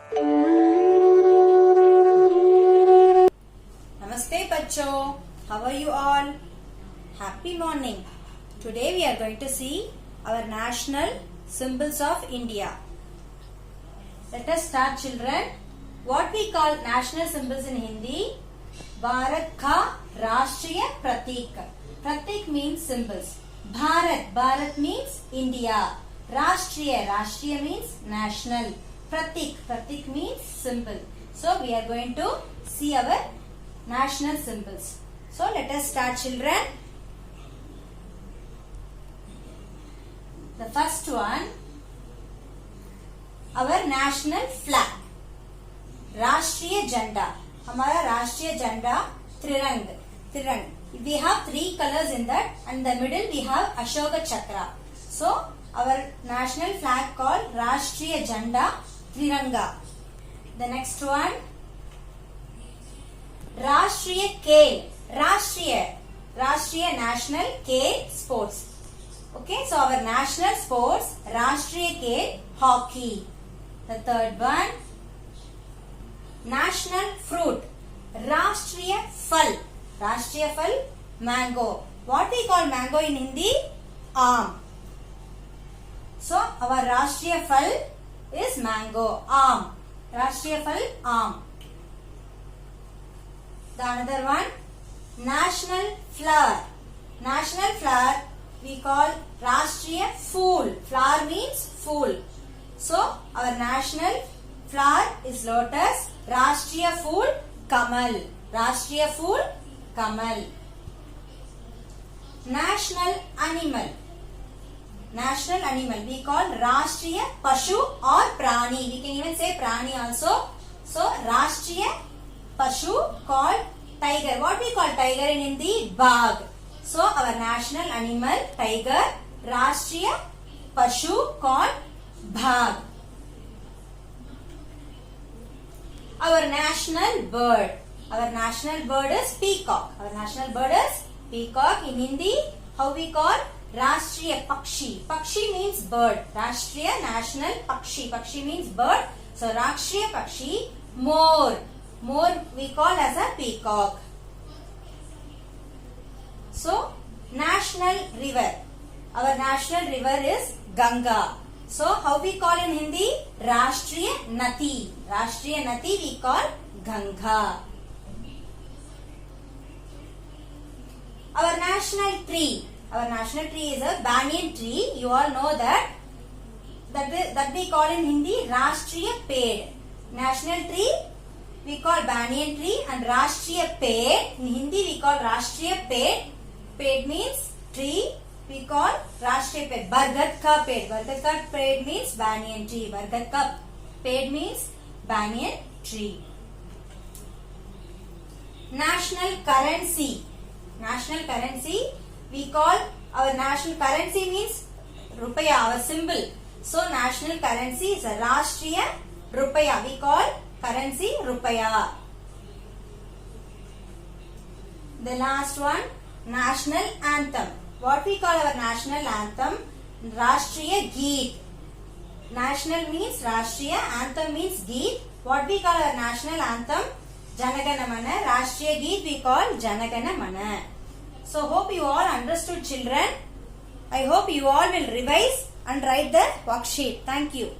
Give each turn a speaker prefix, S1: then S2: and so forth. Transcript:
S1: Namaste bachcho, how are you all? Happy morning. Today we are going to see our national symbols of India. Let us start children. What we call national symbols in Hindi? Bharat ka Rashtriya Pratik. Pratik means symbols. Bharat means India. Rashtriya means national. Pratik means symbol. So we are going to see our national symbols. So let us start children. The first one, our national flag. Rashtriya Janda. हमारा राष्ट्रीय झंडा त्रिरंग. We have three colors in that, and in the middle we have Ashoka Chakra. So our national flag called Rashtriya Janda Triranga. The next one, Rashtriya Khel. Rashtriya National Khel Sports. Okay, so our national sports, Rashtriya Khel Hockey. The third one, national fruit, Rashtriya Phal, mango. What we call mango in Hindi? Aam. So our Rashtriya Phal is mango, Aam. Rashtriya Phal, Aam. The another one, national flower. National flower we call Rashtriya Phool. Flower means fool. So our national flower is lotus. Rashtriya Phool, Kamal. Rashtriya Phool, Kamal. National animal we call Rashtriya Pashu or Prani. We can even say Prani also. So Rashtriya Pashu called tiger. What we call tiger in Hindi? Bagh. So our national animal tiger. Rashtriya Pashu called Bagh. Our national bird is peacock. Our national bird is peacock. In Hindi, how we call? Rashtriya Pakshi. Pakshi means bird. Rashtriya national Pakshi. Pakshi means bird. So Rashtriya Pakshi, more we call as a peacock. So national river. Our national river is Ganga. So how we call in Hindi? Rashtriya Nati. Rashtriya Nati we call Ganga. Our national tree is a banyan tree. You all know that we call in Hindi Rashtriya Ped. National tree we call banyan tree, and Rashtriya Ped in Hindi we call Rashtriya Ped. Ped means tree. We call Rashtriya Ped. Bargat ka Ped. Bargat ka Ped means banyan tree. Bargat ka Ped means banyan tree. National currency we call, our national currency means Rupaya, our symbol. So national currency is a Rashtriya Rupaya. We call currency Rupaya. The last one, national anthem. What we call our national anthem? Rashtriya Geet. National means Rashtriya, anthem means Geet. What we call our national anthem? Janagana Mana. Rashtriya Geet we call Janagana Mana. So hope you all understood children. I hope you all will revise and write the worksheet. Thank you.